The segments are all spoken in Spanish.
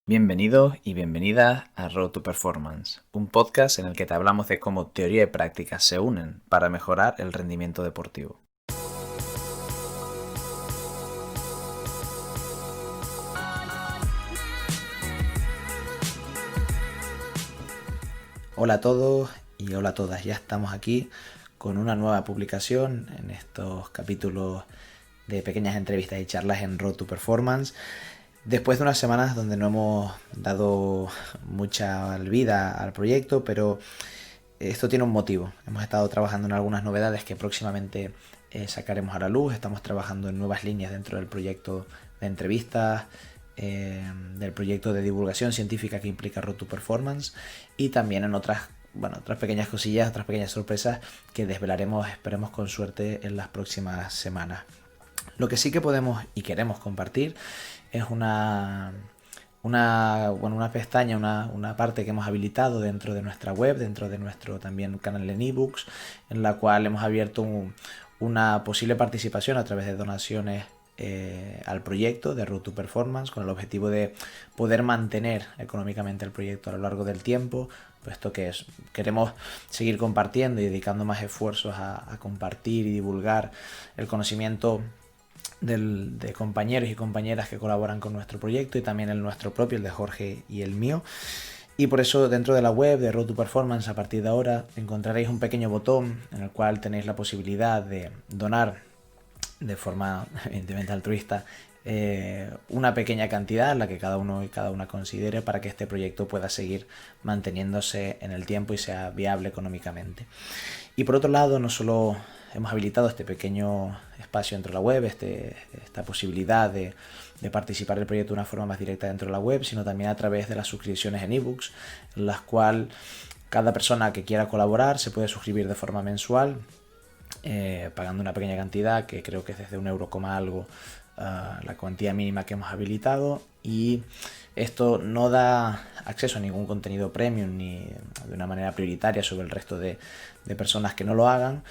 Bienvenidos y bienvenidas a Road to Performance, un podcast en el que te hablamos de cómo teoría y práctica se unen para mejorar el rendimiento deportivo. Hola a todos y hola a todas, ya estamos aquí con una nueva publicación en estos capítulos de pequeñas entrevistas y charlas en Road to Performance. Después de unas semanas donde no hemos dado mucha vida al proyecto, pero esto tiene un motivo. Hemos estado trabajando en algunas novedades que próximamente sacaremos a la luz. Estamos trabajando en nuevas líneas dentro del proyecto de entrevistas, del proyecto de divulgación científica que implica Road to Performance y también en otras pequeñas cosillas, otras pequeñas sorpresas que desvelaremos, esperemos con suerte, en las próximas semanas. Lo que sí que podemos y queremos compartir es una pestaña, una parte que hemos habilitado dentro de nuestra web, dentro de nuestro también canal en ebooks, en la cual hemos abierto una posible participación a través de donaciones al proyecto de Road to Performance, con el objetivo de poder mantener económicamente el proyecto a lo largo del tiempo, puesto que queremos seguir compartiendo y dedicando más esfuerzos a compartir y divulgar el conocimiento de compañeros y compañeras que colaboran con nuestro proyecto, y también el nuestro propio, el de Jorge y el mío. Y por eso dentro de la web de Road to Performance, a partir de ahora, encontraréis un pequeño botón en el cual tenéis la posibilidad de donar de forma evidentemente altruista una pequeña cantidad, la que cada uno y cada una considere, para que este proyecto pueda seguir manteniéndose en el tiempo y sea viable económicamente. Y por otro lado, no solo hemos habilitado este pequeño espacio dentro de la web, esta posibilidad de participar del proyecto de una forma más directa dentro de la web, sino también a través de las suscripciones en ebooks, en las cuales cada persona que quiera colaborar se puede suscribir de forma mensual, pagando una pequeña cantidad, que creo que es desde €1 algo, la cuantía mínima que hemos habilitado, y esto no da acceso a ningún contenido premium ni de una manera prioritaria sobre el resto de personas que no lo hagan,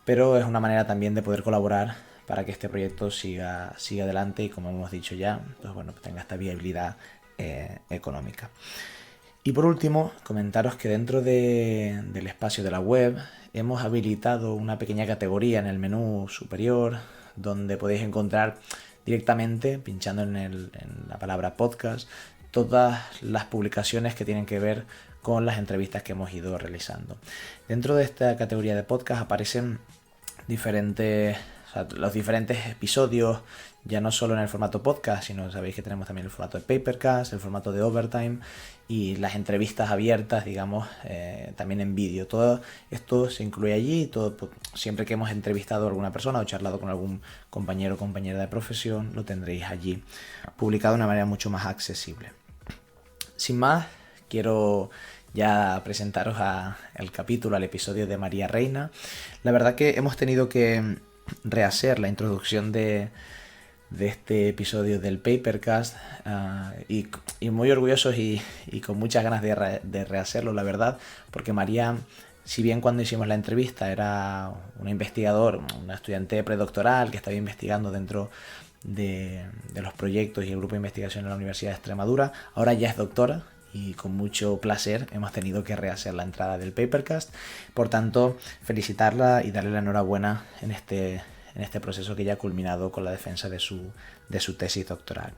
pero es una manera también de poder colaborar para que este proyecto siga adelante y, como hemos dicho ya, pues tenga esta viabilidad económica. Y por último, comentaros que dentro del espacio de la web hemos habilitado una pequeña categoría en el menú superior, donde podéis encontrar directamente, pinchando en la palabra podcast, todas las publicaciones que tienen que ver con las entrevistas que hemos ido realizando. Dentro de esta categoría de podcast aparecen los diferentes episodios, ya no solo en el formato podcast, sino sabéis que tenemos también el formato de Papercast, el formato de Overtime y las entrevistas abiertas, digamos, también en vídeo. Todo esto se incluye allí, siempre que hemos entrevistado a alguna persona o charlado con algún compañero o compañera de profesión, lo tendréis allí publicado de una manera mucho más accesible. Sin más, quiero ya presentaros al capítulo, al episodio de María Reina. La verdad que hemos tenido que rehacer la introducción de este episodio del Papercast, y muy orgullosos y con muchas ganas de rehacerlo, la verdad, porque María, si bien cuando hicimos la entrevista era una investigadora, una estudiante predoctoral que estaba investigando dentro de los proyectos y el grupo de investigación en la Universidad de Extremadura, ahora ya es doctora, y con mucho placer hemos tenido que rehacer la entrada del Papercast. Por tanto, felicitarla y darle la enhorabuena en este proceso que ya ha culminado con la defensa de su tesis doctoral.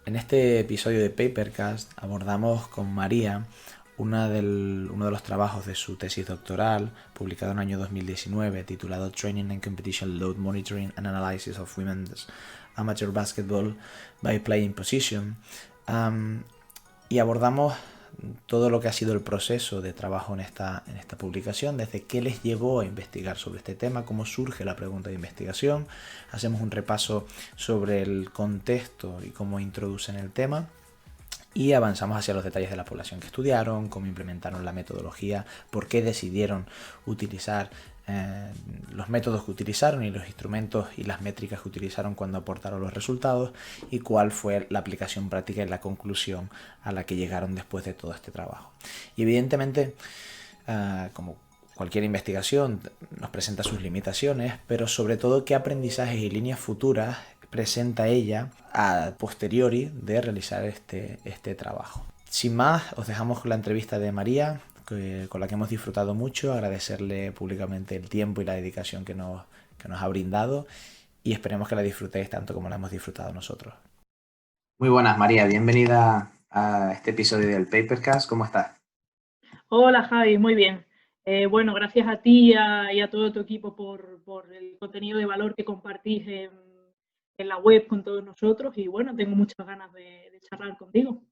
En este episodio de Papercast abordamos con María uno de los trabajos de su tesis doctoral, publicado en el año 2019, titulado Training and Competition Load Monitoring and Analysis of Women's Amateur Basketball by Playing Position, y abordamos todo lo que ha sido el proceso de trabajo en esta publicación, desde qué les llevó a investigar sobre este tema, cómo surge la pregunta de investigación. Hacemos un repaso sobre el contexto y cómo introducen el tema, y avanzamos hacia los detalles de la población que estudiaron, cómo implementaron la metodología, por qué decidieron utilizar los métodos que utilizaron y los instrumentos y las métricas que utilizaron cuando aportaron los resultados, y cuál fue la aplicación práctica y la conclusión a la que llegaron después de todo este trabajo. Y evidentemente, como cualquier investigación, nos presenta sus limitaciones, pero sobre todo qué aprendizajes y líneas futuras presenta ella a posteriori de realizar este trabajo. Sin más, os dejamos con la entrevista de María, con la que hemos disfrutado mucho, agradecerle públicamente el tiempo y la dedicación que nos ha brindado y esperemos que la disfrutéis tanto como la hemos disfrutado nosotros. Muy buenas, María, bienvenida a este episodio del Papercast. ¿Cómo estás? Hola Javi, muy bien. Bueno, gracias a ti y a todo tu equipo por el contenido de valor que compartís en la web con todos nosotros y bueno, tengo muchas ganas de charlar contigo.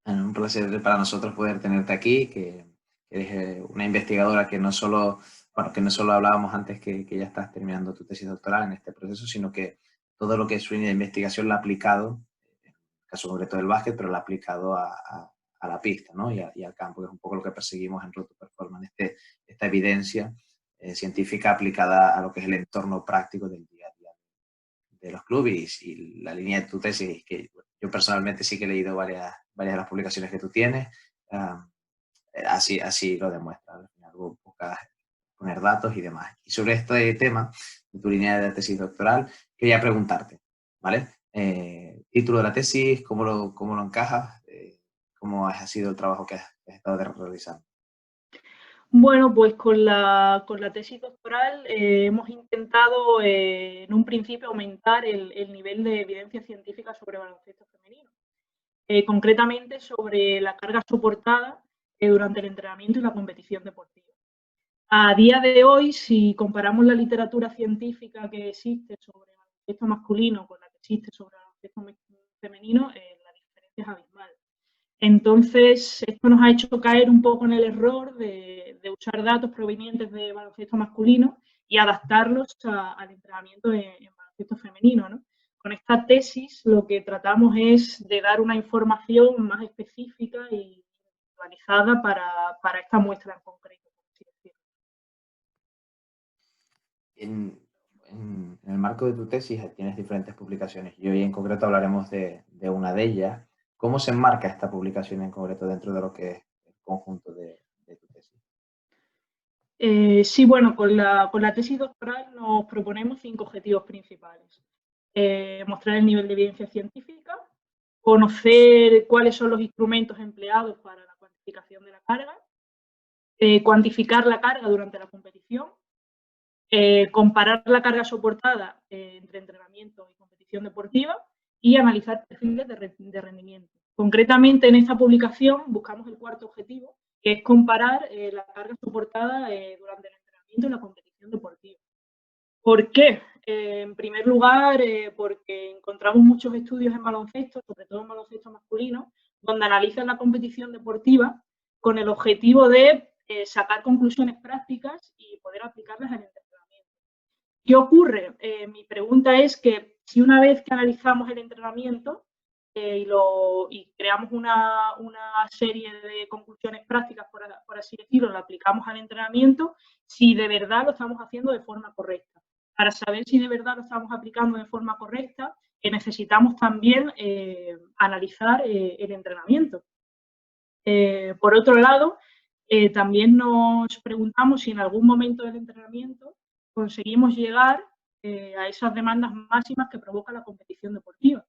Un placer para nosotros poder tenerte aquí, que eres una investigadora que no solo, bueno, que no solo hablábamos antes que ya estás terminando tu tesis doctoral en este proceso, sino que todo lo que es su línea de investigación la ha aplicado, en el caso concreto del básquet, pero la ha aplicado a la pista, ¿no? Y al campo, que es un poco lo que perseguimos en Road to Performance, esta evidencia científica aplicada a lo que es el entorno práctico del día a día de los clubes y la línea de tu tesis, que yo personalmente sí que he leído varias de las publicaciones que tú tienes, así lo demuestra. Al final buscas poner datos y demás. Y sobre este tema de tu línea de tesis doctoral, quería preguntarte, ¿vale? Título de la tesis, ¿cómo lo encajas? ¿Cómo ha sido el trabajo que has estado realizando? Bueno, pues con la tesis doctoral hemos intentado en un principio aumentar el nivel de evidencia científica sobre baloncesto femenino. Concretamente sobre la carga soportada durante el entrenamiento y la competición deportiva. A día de hoy, si comparamos la literatura científica que existe sobre baloncesto masculino con la que existe sobre baloncesto femenino, la diferencia es abismal. Entonces, esto nos ha hecho caer un poco en el error de usar datos provenientes de baloncesto masculino y adaptarlos al entrenamiento en baloncesto femenino, ¿no? Con esta tesis lo que tratamos es de dar una información más específica y organizada para esta muestra en concreto. En el marco de tu tesis tienes diferentes publicaciones y hoy en concreto hablaremos de una de ellas. ¿Cómo se enmarca esta publicación en concreto dentro de lo que es el conjunto de tu tesis? Sí, bueno, con la tesis doctoral nos proponemos 5 objetivos principales. Mostrar el nivel de evidencia científica, conocer cuáles son los instrumentos empleados para la cuantificación de la carga, cuantificar la carga durante la competición, comparar la carga soportada entre entrenamiento y competición deportiva y analizar perfiles de rendimiento. Concretamente, en esta publicación buscamos el cuarto objetivo, que es comparar la carga soportada durante el entrenamiento y la competición deportiva. ¿Por qué? En primer lugar, porque encontramos muchos estudios en baloncesto, sobre todo en baloncesto masculino, donde analizan la competición deportiva con el objetivo de sacar conclusiones prácticas y poder aplicarlas en el entrenamiento. ¿Qué ocurre? Mi pregunta es que si una vez que analizamos el entrenamiento y creamos una serie de conclusiones prácticas, por así decirlo, lo aplicamos al entrenamiento, si de verdad lo estamos haciendo de forma correcta. Para saber si de verdad lo estamos aplicando de forma correcta, necesitamos también analizar el entrenamiento. Por otro lado, también nos preguntamos si en algún momento del entrenamiento conseguimos llegar a esas demandas máximas que provoca la competición deportiva.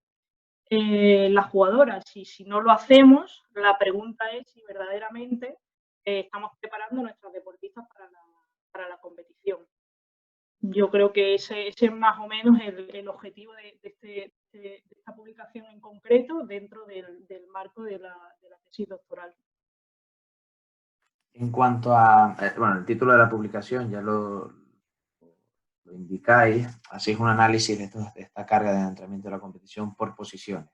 Las jugadoras, y si no lo hacemos, la pregunta es si verdaderamente estamos preparando a nuestras deportistas para la competición. Yo creo que ese es más o menos el objetivo de esta publicación en concreto dentro del marco de la tesis doctoral. En cuanto a, bueno, el título de la publicación ya lo indicáis, así es un análisis de esta carga de entrenamiento de la competición por posiciones.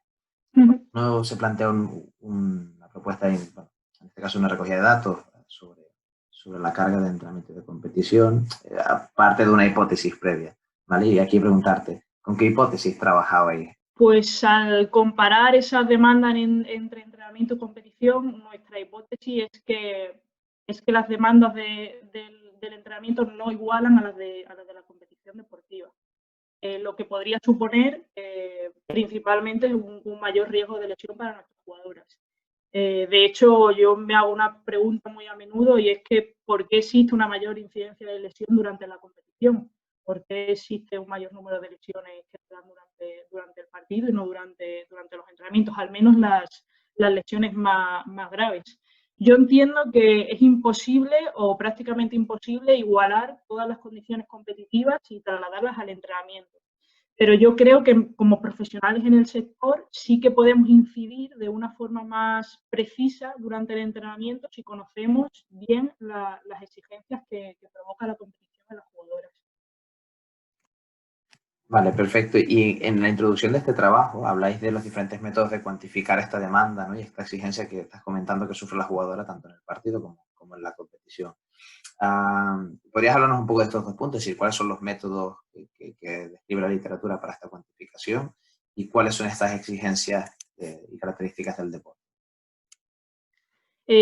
No se plantea una propuesta, bueno, en este caso una recogida de datos sobre la carga de entrenamiento de competición, aparte de una hipótesis previa, ¿vale? Y aquí preguntarte, ¿con qué hipótesis trabajabais? Pues al comparar esas demandas entre entrenamiento y competición, nuestra hipótesis es que las demandas del entrenamiento no igualan a las de la competición deportiva. Lo que podría suponer principalmente un mayor riesgo de lesión para nuestras jugadoras. De hecho, yo me hago una pregunta muy a menudo y es que ¿por qué existe una mayor incidencia de lesión durante la competición? por qué existe un mayor número de lesiones que se dan durante el partido y no durante los entrenamientos, al menos las lesiones más graves. Yo entiendo que es imposible o prácticamente imposible igualar todas las condiciones competitivas y trasladarlas al entrenamiento. Pero yo creo que como profesionales en el sector sí que podemos incidir de una forma más precisa durante el entrenamiento si conocemos bien las exigencias que provoca la competición de las jugadoras. Vale, perfecto. Y en la introducción de este trabajo habláis de los diferentes métodos de cuantificar esta demanda, ¿no? Y esta exigencia que estás comentando que sufre la jugadora tanto en el partido como en la competición. ¿Podrías hablarnos un poco de estos dos puntos? Es decir, ¿cuáles son los métodos que describe la literatura para esta cuantificación y cuáles son estas exigencias y características del deporte?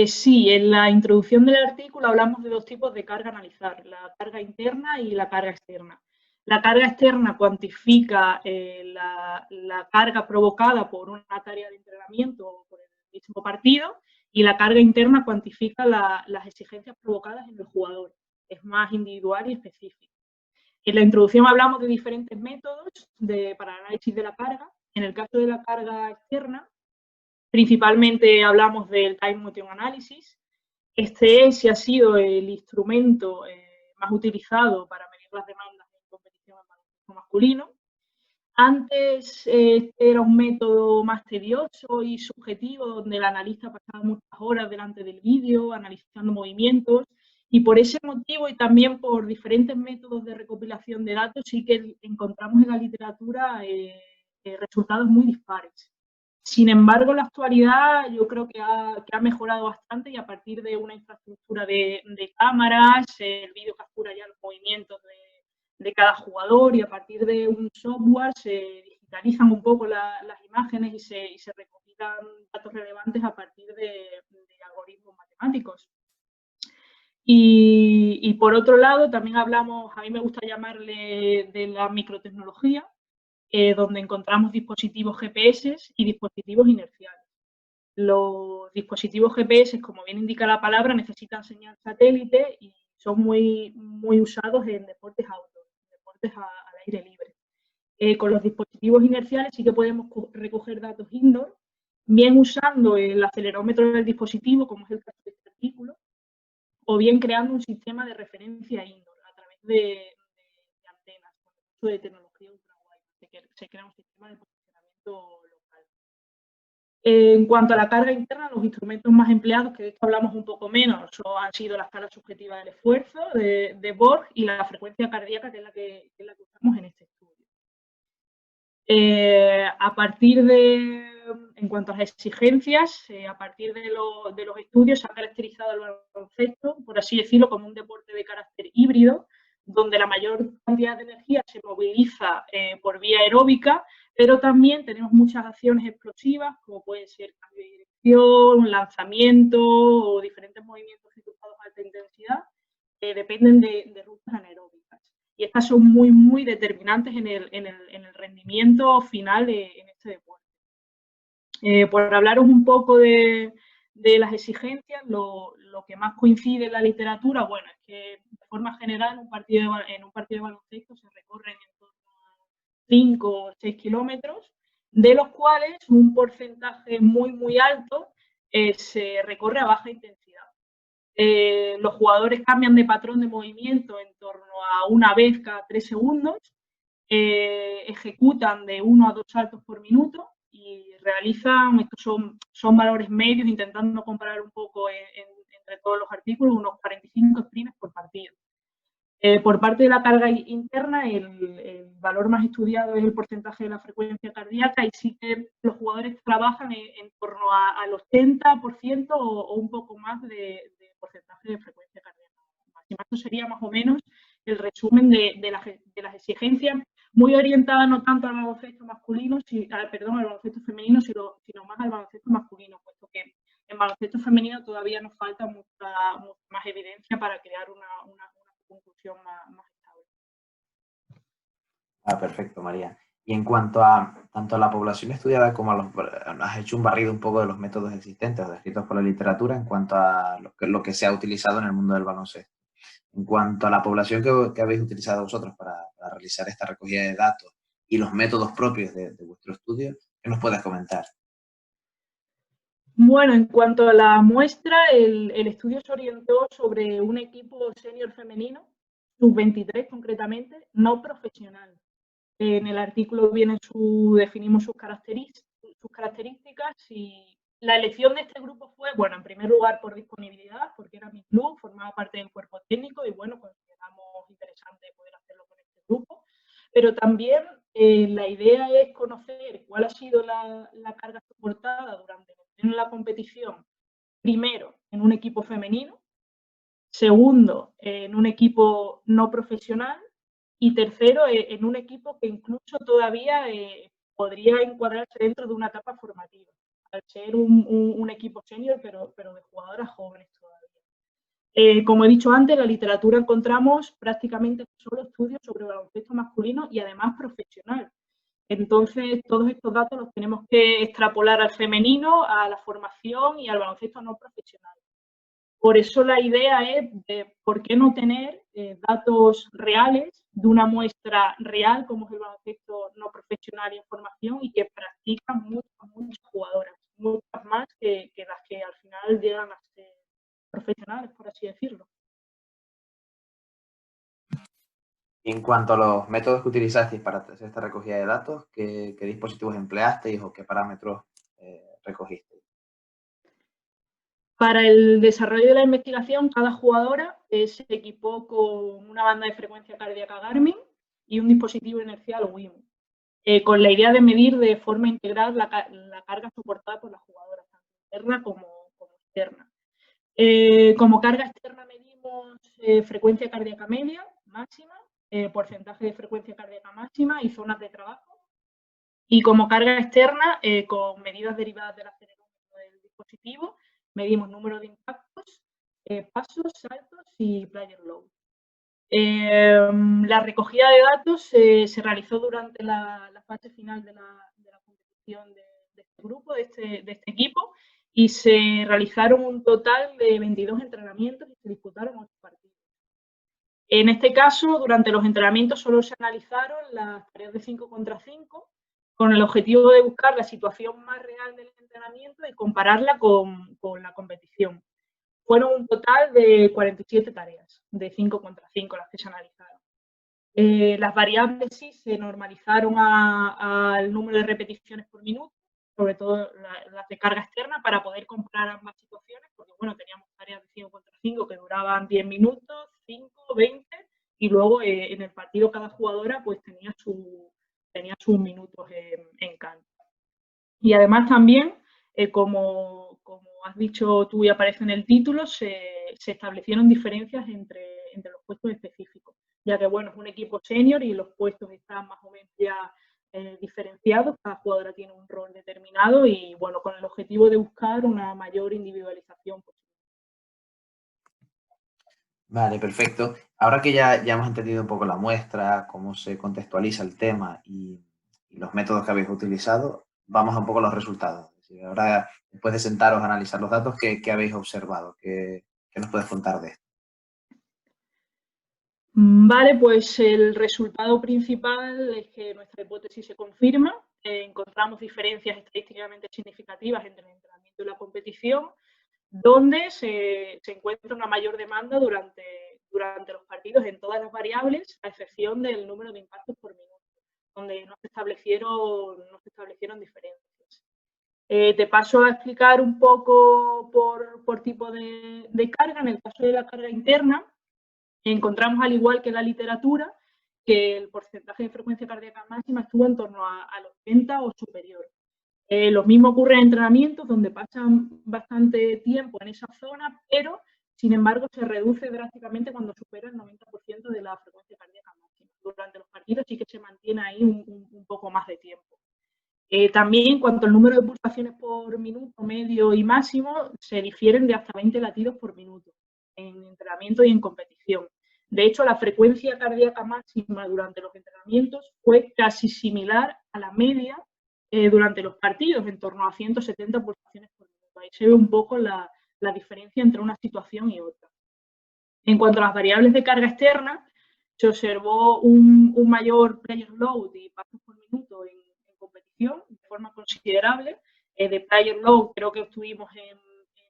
Sí, en la introducción del artículo hablamos de dos tipos de carga a analizar, la carga interna y la carga externa. La carga externa cuantifica la carga provocada por una tarea de entrenamiento o por el mismo partido, y la carga interna cuantifica las exigencias provocadas en el jugador. Es más individual y específico. En la introducción hablamos de diferentes métodos para el análisis de la carga. En el caso de la carga externa, principalmente hablamos del Time Motion Analysis. Este es y ha sido el instrumento más utilizado para medir las demandas en competición en baloncesto masculino. Antes era un método más tedioso y subjetivo, donde el analista pasaba muchas horas delante del vídeo, analizando movimientos, y por ese motivo y también por diferentes métodos de recopilación de datos, sí que encontramos en la literatura resultados muy dispares. Sin embargo, en la actualidad yo creo que ha mejorado bastante, y a partir de una infraestructura de cámaras, el vídeo captura ya los movimientos de cada jugador, y a partir de un software se digitalizan un poco las imágenes y se recopilan datos relevantes a partir de algoritmos matemáticos. Y por otro lado, también hablamos, a mí me gusta llamarle de la microtecnología, donde encontramos dispositivos GPS y dispositivos inerciales. Los dispositivos GPS, como bien indica la palabra, necesitan señal satélite y son muy usados en deportes outdoor, deportes al aire libre. Con los dispositivos inerciales sí que podemos recoger datos indoor, bien usando el acelerómetro del dispositivo, como es el caso de este artículo, o bien creando un sistema de referencia indoor a través de antenas, con el uso de tecnología ultrawide. Se crea un sistema de posicionamiento local. En cuanto a la carga interna, los instrumentos más empleados, que de esto hablamos un poco menos, han sido la escala subjetiva del esfuerzo de Borg y la frecuencia cardíaca, que es la que usamos en este estudio. En cuanto a las exigencias, a partir de los estudios se ha caracterizado el baloncesto, por así decirlo, como un deporte de carácter híbrido, donde la mayor cantidad de energía se moviliza por vía aeróbica, pero también tenemos muchas acciones explosivas, como puede ser cambio de dirección, lanzamiento o diferentes movimientos ejecutados a alta intensidad, que dependen de rutas anaeróbicas. Y estas son muy determinantes en el rendimiento final en este deporte. Por hablaros un poco de las exigencias, lo que más coincide en la literatura, bueno, es que de forma general en un partido de baloncesto se recorren en torno a 5 o 6 kilómetros, de los cuales un porcentaje muy alto se recorre a baja intensidad. Los jugadores cambian de patrón de movimiento en torno a una vez cada 3 segundos, ejecutan de 1 a 2 saltos por minuto y realizan, estos son valores medios, intentando comparar un poco entre todos los artículos, unos 45 sprints por partido. Por parte de la carga interna, el valor más estudiado es el porcentaje de la frecuencia cardíaca, y sí que los jugadores trabajan en torno al 80% o un poco más de porcentaje de frecuencia cardíaca. Esto sería más o menos el resumen de las exigencias, muy orientadas no tanto al baloncesto masculino, al baloncesto femenino, sino más al baloncesto masculino, puesto que en baloncesto femenino todavía nos falta mucha más evidencia para crear una conclusión más estable. Perfecto, María. Y en cuanto a tanto a la población estudiada como has hecho un barrido un poco de los métodos existentes descritos por la literatura en cuanto a lo que se ha utilizado en el mundo del baloncesto. En cuanto a la población que habéis utilizado vosotros para realizar esta recogida de datos y los métodos propios de vuestro estudio, ¿qué nos puedes comentar? Bueno, en cuanto a la muestra, el estudio se orientó sobre un equipo senior femenino, sub-23 concretamente, no profesional. En el artículo definimos sus características y la elección de este grupo fue, bueno, en primer lugar por disponibilidad, porque era mi club, formaba parte del cuerpo técnico y, bueno, consideramos interesante poder hacerlo con este grupo. Pero también la idea es conocer cuál ha sido la carga soportada durante la competición, primero en un equipo femenino, segundo en un equipo no profesional y tercero en un equipo que incluso todavía podría encuadrarse dentro de una etapa formativa, al ser un equipo senior, pero de jugadoras jóvenes todavía. Como he dicho antes, en la literatura encontramos prácticamente solo estudios sobre baloncesto masculino y además profesional. Entonces, todos estos datos los tenemos que extrapolar al femenino, a la formación y al baloncesto no profesional. Por eso la idea es de por qué no tener datos reales de una muestra real, como es el baloncesto no profesional y en formación, y que practican muchas jugadoras, muchas más que las que al final llegan a ser profesionales, por así decirlo. En cuanto a los métodos que utilizasteis para hacer esta recogida de datos, ¿qué dispositivos empleasteis o qué parámetros recogisteis? Para el desarrollo de la investigación, cada jugadora se equipó con una banda de frecuencia cardíaca Garmin y un dispositivo inercial WIMU, con la idea de medir de forma integral la carga soportada por las jugadoras, tanto interna como externa. Como carga externa medimos frecuencia cardíaca media, máxima, porcentaje de frecuencia cardíaca máxima y zonas de trabajo. Y como carga externa, con medidas derivadas del acelerómetro del dispositivo, medimos número de impactos, pasos, saltos y player load. La recogida de datos se realizó durante la fase final de la competición de este grupo, de este equipo, y se realizaron un total de 22 entrenamientos y se disputaron 8 partidos. En este caso, durante los entrenamientos solo se analizaron las tareas de 5 contra 5 con el objetivo de buscar la situación más real del entrenamiento y compararla con la competición. Fueron un total de 47 tareas, de 5 contra 5 las que se analizaron. Las variables sí se normalizaron al número de repeticiones por minuto, sobre todo las de carga externa, para poder comparar ambas situaciones, porque bueno, teníamos tareas de 5 contra 5 que duraban 10 minutos, 5, 20, y luego en el partido cada jugadora pues tenía sus minutos en cancha. Y además también, como has dicho tú y aparece en el título, se establecieron diferencias entre los puestos específicos, ya que bueno, es un equipo senior y los puestos están más o menos ya diferenciados, cada jugadora tiene un rol determinado y bueno, con el objetivo de buscar una mayor individualización posible. Vale, perfecto. Ahora que ya hemos entendido un poco la muestra, cómo se contextualiza el tema y los métodos que habéis utilizado, vamos a un poco a los resultados. Es decir, ahora, después de sentaros a analizar los datos, ¿qué habéis observado? ¿Qué nos puedes contar de esto? Vale, pues el resultado principal es que nuestra hipótesis se confirma. Encontramos diferencias estadísticamente significativas entre el entrenamiento y la competición, donde se encuentra una mayor demanda durante los partidos en todas las variables, a excepción del número de impactos por minuto, donde no se establecieron diferencias. Te paso a explicar un poco por tipo de carga. En el caso de la carga interna, encontramos, al igual que en la literatura, que el porcentaje de frecuencia cardíaca máxima estuvo en torno al 80 o superior. Lo mismo ocurre en entrenamientos, donde pasan bastante tiempo en esa zona, pero, sin embargo, se reduce drásticamente cuando supera el 90% de la frecuencia cardíaca máxima. Durante los partidos sí que se mantiene ahí un poco más de tiempo. También, en cuanto al número de pulsaciones por minuto, medio y máximo, se difieren de hasta 20 latidos por minuto en entrenamiento y en competición. De hecho, la frecuencia cardíaca máxima durante los entrenamientos fue casi similar a la media durante los partidos, en torno a 170 pulsaciones por minuto. Ahí se ve un poco la diferencia entre una situación y otra. En cuanto a las variables de carga externa, se observó un mayor player load y pasos por minuto en competición de forma considerable. De player load creo que estuvimos en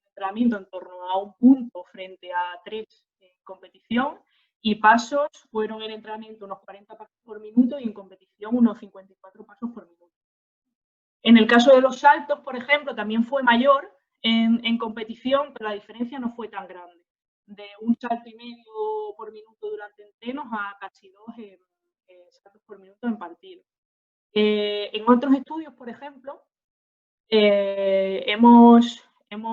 entrenamiento en torno a 1 punto frente a 3 en competición, y pasos fueron en entrenamiento unos 40 pasos por minuto y en competición unos 54 pasos por minuto. En el caso de los saltos, por ejemplo, también fue mayor en competición, pero la diferencia no fue tan grande. De 1,5 saltos por minuto durante entrenos a casi 2 saltos por minuto en partido. En otros estudios, por ejemplo, hemos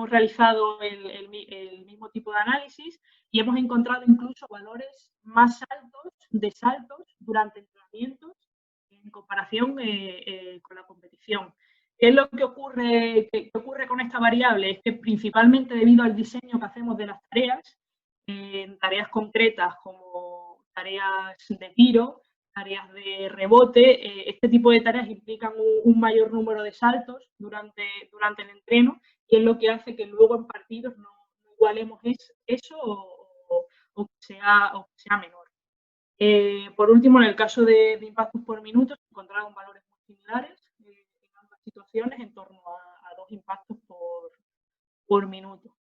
realizado el mismo tipo de análisis y hemos encontrado incluso valores más altos de saltos durante entrenamientos en comparación con la competición. ¿Qué es lo que ocurre con esta variable? Es que principalmente debido al diseño que hacemos de las tareas, en tareas concretas como tareas de tiro, tareas de rebote, este tipo de tareas implican un mayor número de saltos durante el entreno, y es lo que hace que luego en partidos no igualemos eso o que sea menor. Por último, en el caso de impactos por minuto, se encontraron valores muy similares en ambas situaciones, en torno a 2 impactos por minuto.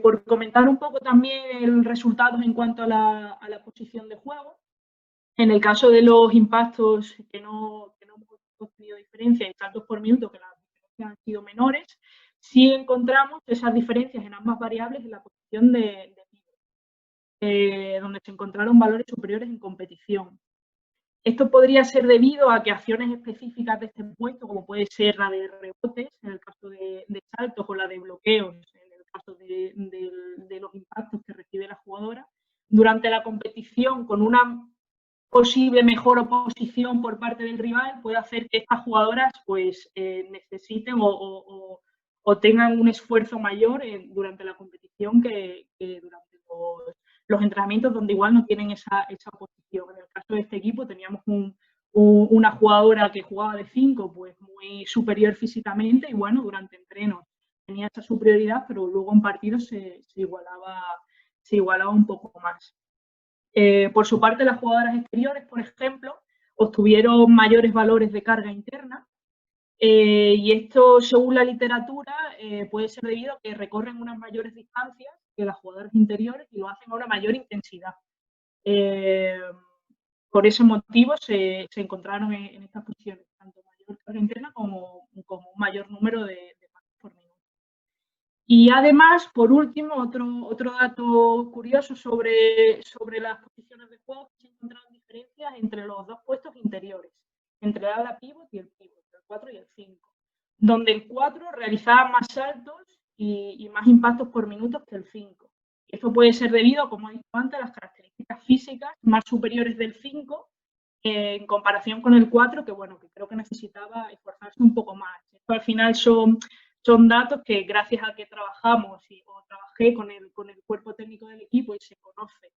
Por comentar un poco también resultados en cuanto a la posición de juego, en el caso de los impactos que no hemos tenido diferencia y saltos por minuto, que las diferencias han sido menores, sí encontramos esas diferencias en ambas variables en la posición de pívot, donde se encontraron valores superiores en competición. Esto podría ser debido a que acciones específicas de este puesto, como puede ser la de rebotes, en el caso de saltos, o la de bloqueos, en el caso de los impactos que recibe la jugadora, durante la competición, con una posible mejor oposición por parte del rival, puede hacer que estas jugadoras pues necesiten o tengan un esfuerzo mayor durante la competición que durante los entrenamientos, donde igual no tienen esa posición. En el caso de este equipo teníamos una jugadora que jugaba de 5, pues muy superior físicamente, y bueno, durante entrenos tenía esa superioridad, pero luego en partidos se igualaba un poco más. Por su parte, las jugadoras exteriores, por ejemplo, obtuvieron mayores valores de carga interna, y esto, según la literatura, puede ser debido a que recorren unas mayores distancias que las jugadoras interiores y lo hacen a una mayor intensidad. Por ese motivo se encontraron en estas posiciones, tanto mayor carga interna como un mayor número de pasos por minuto. Y además, por último, otro dato curioso sobre las posiciones de juego, se encontraron diferencias entre los 2 puestos interiores, entre el ala pívot y el pívot, el 4 y el 5, donde el 4 realizaba más saltos y más impactos por minuto que el 5. Esto puede ser debido, como he dicho antes, a las características físicas más superiores del 5 en comparación con el 4, que bueno, que creo que necesitaba esforzarse un poco más. Esto al final son datos que, gracias a que trabajamos o trabajé con el cuerpo técnico del equipo y se conoce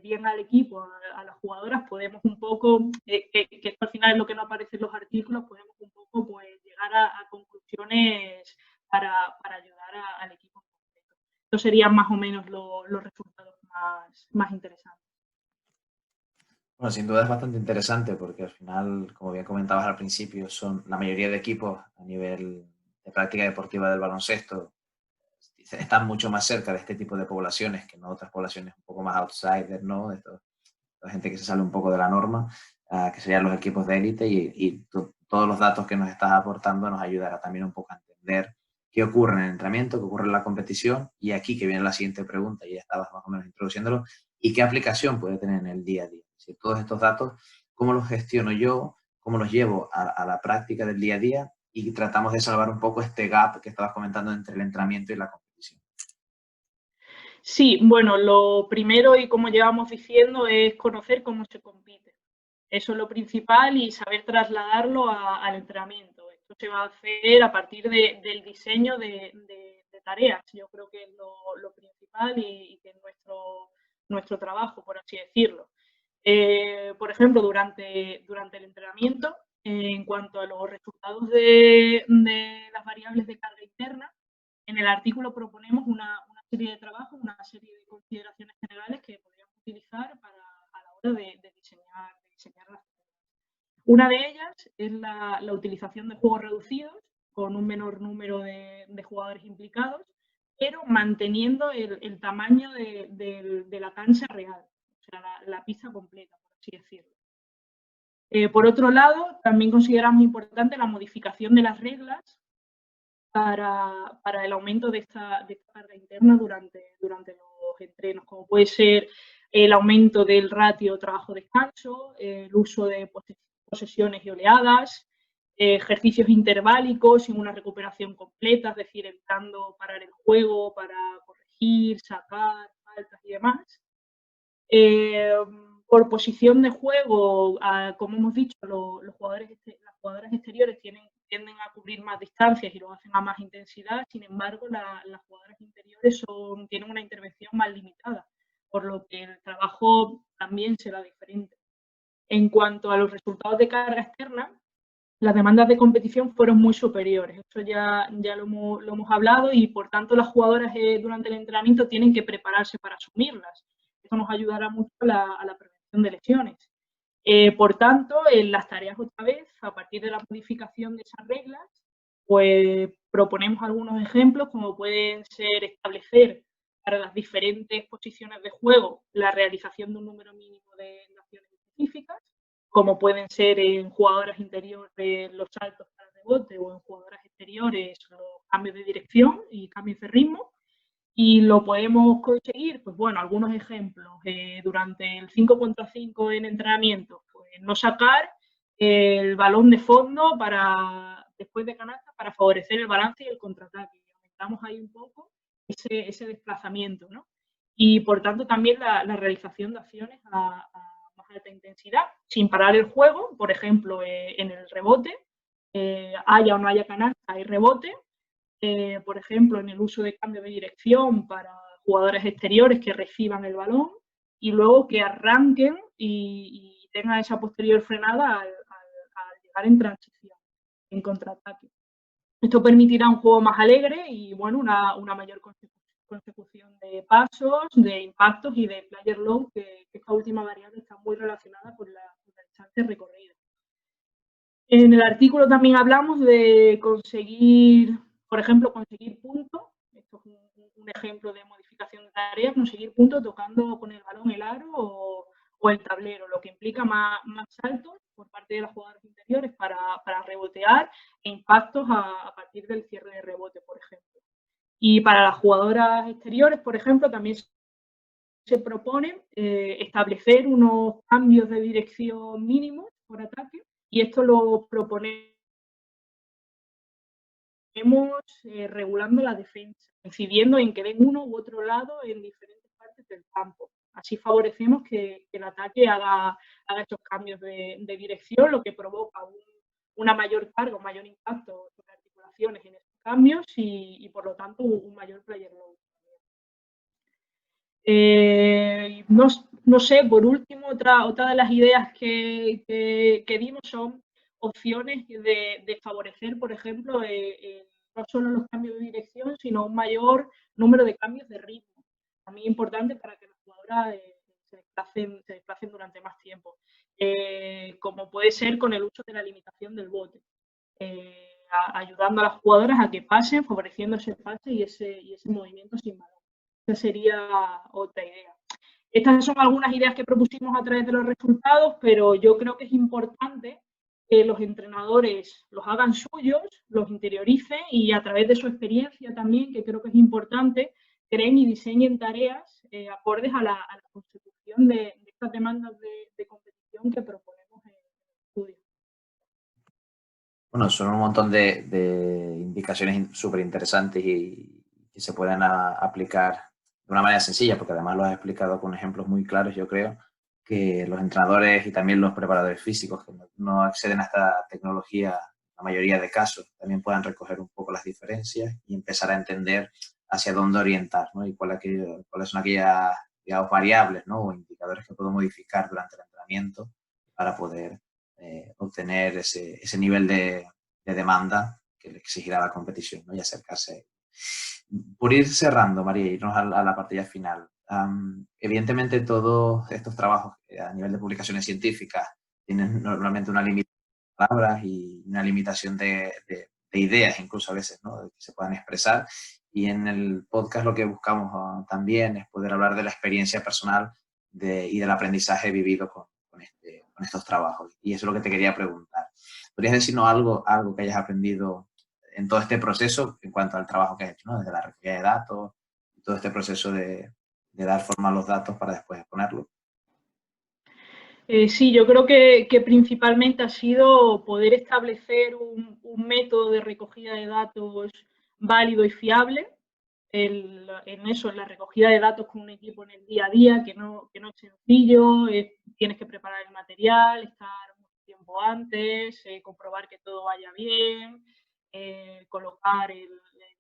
bien al equipo, a las jugadoras, podemos un poco, que esto al final es lo que no aparece en los artículos, podemos un poco pues llegar a conclusiones para ayudar al equipo. Estos serían más o menos los resultados más interesantes. Bueno, sin duda es bastante interesante porque al final, como bien comentabas al principio, son la mayoría de equipos a nivel de práctica deportiva del baloncesto están mucho más cerca de este tipo de poblaciones que no otras poblaciones un poco más outsiders, ¿no? De gente que se sale un poco de la norma, que serían los equipos de élite, y todos los datos que nos estás aportando nos ayudará también un poco a entender qué ocurre en el entrenamiento, qué ocurre en la competición, y aquí que viene la siguiente pregunta, y ya estabas más o menos introduciéndolo, y qué aplicación puede tener en el día a día. Si todos estos datos, ¿cómo los gestiono yo? ¿Cómo los llevo a la práctica del día a día? Y tratamos de salvar un poco este gap que estabas comentando entre el entrenamiento y la competición. Sí, bueno, lo primero, y como llevamos diciendo, es conocer cómo se compite. Eso es lo principal, y saber trasladarlo al entrenamiento. Esto se va a hacer a partir del diseño de tareas. Yo creo que es lo principal y que es nuestro trabajo, por así decirlo. Por ejemplo, durante el entrenamiento, en cuanto a los resultados de las variables de carga interna, en el artículo proponemos una serie de trabajos, una serie de consideraciones generales que podríamos utilizar a la hora de diseñar las. Una de ellas es la utilización de juegos reducidos con un menor número de jugadores implicados, pero manteniendo el tamaño de la cancha real, o sea, la pista completa, por así decirlo. Por otro lado, también consideramos importante la modificación de las reglas para el aumento de esta carga interna durante los entrenos, como puede ser el aumento del ratio trabajo-descanso, el uso de posesiones y oleadas, ejercicios interválicos sin una recuperación completa, es decir, evitando parar el juego para corregir, sacar, faltas y demás. Por posición de juego, como hemos dicho, las jugadoras exteriores tienden a cubrir más distancias y lo hacen a más intensidad. Sin embargo, las jugadoras interiores tienen una intervención más limitada, por lo que el trabajo también será diferente. En cuanto a los resultados de carga externa, las demandas de competición fueron muy superiores. Esto ya lo hemos hablado y, por tanto, las jugadoras durante el entrenamiento tienen que prepararse para asumirlas. Esto nos ayudará mucho a la prevención de lesiones. Por tanto, en las tareas otra vez, a partir de la modificación de esas reglas, pues proponemos algunos ejemplos, como pueden ser establecer para las diferentes posiciones de juego la realización de un número mínimo de acciones específicas, como pueden ser en jugadoras interiores los saltos para rebote o en jugadoras exteriores los cambios de dirección y cambios de ritmo. Y lo podemos conseguir, pues bueno, algunos ejemplos. Durante el 5 contra 5 en entrenamiento, pues no sacar el balón de fondo después de canasta para favorecer el balance y el contraataque. Y aumentamos ahí un poco ese desplazamiento, ¿no? Y por tanto también la realización de acciones a más alta intensidad, sin parar el juego, por ejemplo, en el rebote, haya o no haya canasta, hay rebote. Por ejemplo, en el uso de cambio de dirección para jugadores exteriores que reciban el balón y luego que arranquen y tengan esa posterior frenada al llegar en transición, en contraataque. Esto permitirá un juego más alegre y, bueno, una mayor consecución de pasos, de impactos y de player load, que esta última variable está muy relacionada con la distancia recorrida. En el artículo también hablamos de conseguir, por ejemplo, conseguir puntos. Esto es un ejemplo de modificación de tareas, conseguir puntos tocando con el balón el aro o el tablero, lo que implica más saltos por parte de las jugadoras interiores para rebotear e impactos a partir del cierre de rebote, por ejemplo. Y para las jugadoras exteriores, por ejemplo, también se propone establecer unos cambios de dirección mínimos por ataque, y esto lo proponemos regulando la defensa, incidiendo en que den uno u otro lado en diferentes partes del campo. Así favorecemos que el ataque haga estos cambios de dirección, lo que provoca una mayor carga, un mayor impacto sobre articulaciones en estos cambios y por lo tanto un mayor player load. No sé, por último, otra de las ideas que dimos son opciones de favorecer, por ejemplo, no solo los cambios de dirección, sino un mayor número de cambios de ritmo. También importante para que las jugadoras se desplacen durante más tiempo. Como puede ser con el uso de la limitación del bote. Ayudando a las jugadoras a que pasen, favoreciendo ese pase y ese movimiento sin balón. Esa sería otra idea. Estas son algunas ideas que propusimos a través de los resultados, pero yo creo que es importante que los entrenadores los hagan suyos, los interioricen y a través de su experiencia también, que creo que es importante, creen y diseñen tareas acordes a la consecución de estas demandas de competición que proponemos en el estudio. Bueno, son un montón de indicaciones súper interesantes y que se pueden aplicar de una manera sencilla, porque además lo has explicado con ejemplos muy claros. Yo creo que los entrenadores y también los preparadores físicos que no acceden a esta tecnología, la mayoría de casos, también puedan recoger un poco las diferencias y empezar a entender hacia dónde orientar, ¿no? Y cuáles son aquellas, digamos, variables, ¿no? O indicadores que puedo modificar durante el entrenamiento para poder obtener ese nivel de demanda que le exigirá la competición, ¿no? Y acercarse. por ir cerrando, María, y irnos a la parte ya final. Evidentemente, todos estos trabajos a nivel de publicaciones científicas tienen normalmente una limitación de palabras y una limitación de ideas, incluso a veces, ¿no? De que se puedan expresar. Y en el podcast lo que buscamos también es poder hablar de la experiencia personal y del aprendizaje vivido con estos trabajos. Y eso es lo que te quería preguntar. ¿Podrías decirnos algo que hayas aprendido en todo este proceso en cuanto al trabajo que has hecho, ¿no? Desde la recogida de datos, todo este proceso de dar forma a los datos para después exponerlos? Sí, yo creo que principalmente ha sido poder establecer un método de recogida de datos válido y fiable. En eso, en la recogida de datos con un equipo en el día a día, que no es sencillo, tienes que preparar el material, estar mucho tiempo antes, comprobar que todo vaya bien, colocar el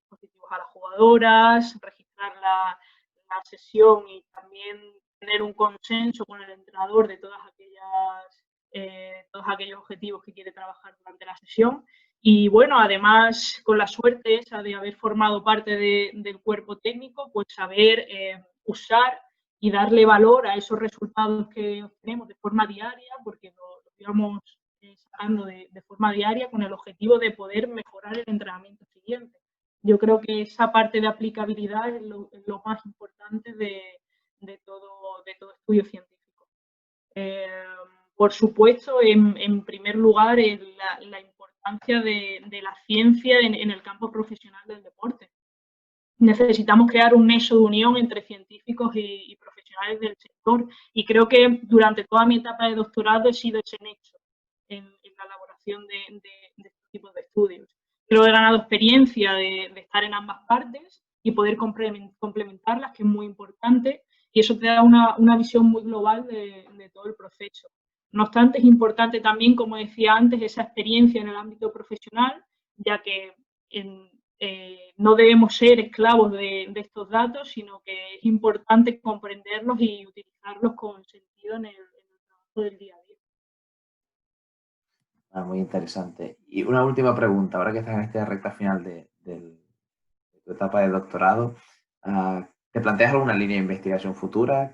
dispositivos a las jugadoras, registrar la sesión y también tener un consenso con el entrenador de todos aquellos objetivos que quiere trabajar durante la sesión. Y bueno, además, con la suerte esa de haber formado parte del cuerpo técnico, pues saber usar y darle valor a esos resultados que obtenemos de forma diaria, porque lo íbamos sacando de forma diaria con el objetivo de poder mejorar el entrenamiento siguiente. Yo creo que esa parte de aplicabilidad es lo más importante de todo estudio científico. Por supuesto, en primer lugar, la importancia de la ciencia en el campo profesional del deporte. Necesitamos crear un nexo de unión entre científicos y profesionales del sector, y creo que durante toda mi etapa de doctorado he sido ese nexo en la elaboración de estos tipos de estudios. Pero he ganado experiencia de estar en ambas partes y poder complementarlas, que es muy importante, y eso te da una visión muy global de todo el proceso. No obstante, es importante también, como decía antes, esa experiencia en el ámbito profesional, ya que no debemos ser esclavos de estos datos, sino que es importante comprenderlos y utilizarlos con sentido en el trabajo del día a día. Muy interesante. Y una última pregunta, ahora que estás en esta recta final de tu etapa de doctorado, ¿te planteas alguna línea de investigación futura?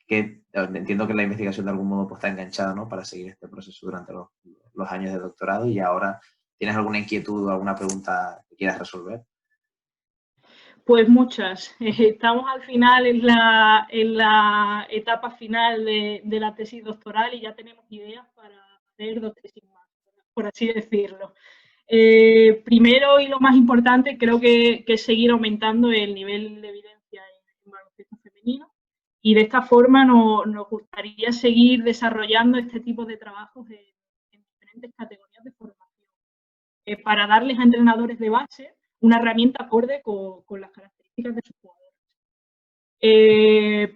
Que entiendo que la investigación de algún modo pues, está enganchada, ¿no? Para seguir este proceso durante los años de doctorado, y ahora tienes alguna inquietud o alguna pregunta que quieras resolver. Pues muchas. Estamos al final en la etapa final de la tesis doctoral y ya tenemos ideas para hacer 2 tesis más, por así decirlo. Primero y lo más importante, creo que es seguir aumentando el nivel de evidencia en baloncesto femenino, y de esta forma nos gustaría seguir desarrollando este tipo de trabajos en diferentes categorías de formación, para darles a entrenadores de base una herramienta acorde con las características de sus jugadores.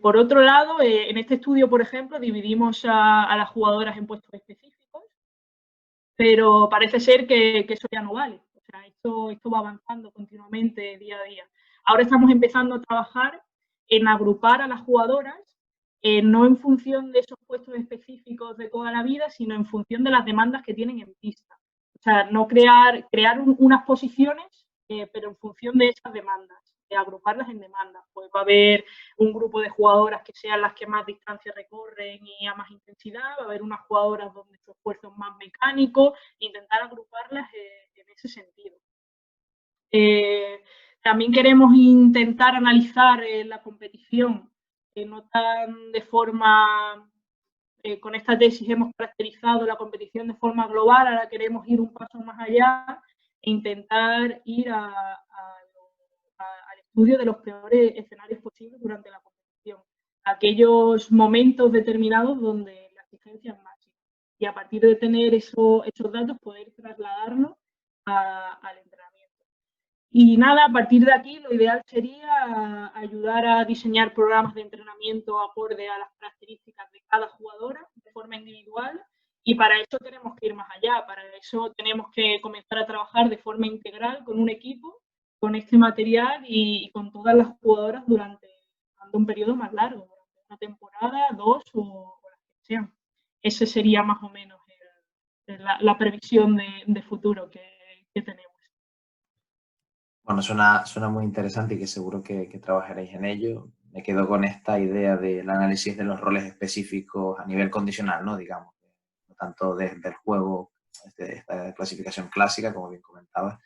Por otro lado, en este estudio, por ejemplo, dividimos a las jugadoras en puestos específicos, pero parece ser que eso ya no vale. O sea, esto va avanzando continuamente día a día. Ahora estamos empezando a trabajar en agrupar a las jugadoras, no en función de esos puestos específicos de toda la vida, sino en función de las demandas que tienen en pista. O sea, no crear unas posiciones, pero en función de esas demandas, de agruparlas en demandas. Pues va a haber un grupo de jugadoras que sean las que más distancia recorren y a más intensidad, va a haber unas jugadoras donde su esfuerzo es más mecánico, intentar agruparlas en ese sentido. También queremos intentar analizar la competición, no tan de forma... con esta tesis hemos caracterizado la competición de forma global, ahora queremos ir un paso más allá e intentar ir al estudio de los peores escenarios posibles durante la competición, aquellos momentos determinados donde la exigencia es máxima, y a partir de tener esos datos poder trasladarlos al entrenamiento. Y nada, a partir de aquí lo ideal sería ayudar a diseñar programas de entrenamiento acorde a las características de cada jugadora de forma individual, y para eso tenemos que ir más allá, para eso tenemos que comenzar a trabajar de forma integral con un equipo, con este material y con todas las jugadoras durante un periodo más largo, durante una temporada, 2 o las que sean. Ese sería más o menos la previsión de futuro que tenemos. Bueno, suena muy interesante y que seguro que trabajaréis en ello. Me quedo con esta idea del análisis de los roles específicos a nivel condicional, ¿no? Digamos, no tanto desde el juego, desde esta clasificación clásica, como bien comentabas,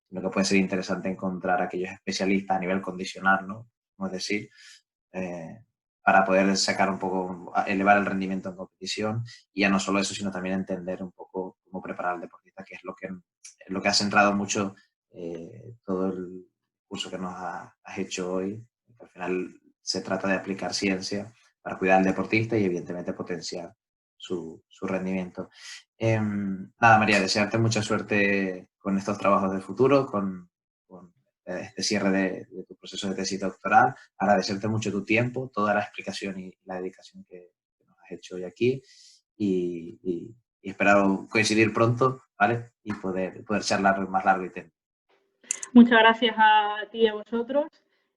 sino que puede ser interesante encontrar aquellos especialistas a nivel condicional, ¿no? Es decir, eh, para poder sacar un poco, elevar el rendimiento en competición y ya no solo eso, sino también entender un poco cómo preparar al deportista, que es lo que ha centrado mucho todo el curso que nos has hecho hoy, que al final se trata de aplicar ciencia para cuidar al deportista y evidentemente potenciar su rendimiento. Nada, María, desearte mucha suerte con estos trabajos de futuro, con este cierre de tu proceso de tesis doctoral, agradecerte mucho tu tiempo, toda la explicación y la dedicación que nos has hecho hoy aquí y espero coincidir pronto, ¿vale? Y poder charlar más largo y tendido. Muchas gracias a ti y a vosotros.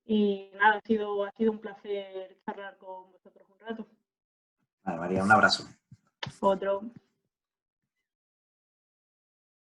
Y nada, ha sido un placer charlar con vosotros un rato. Vale, María, un abrazo. Otro.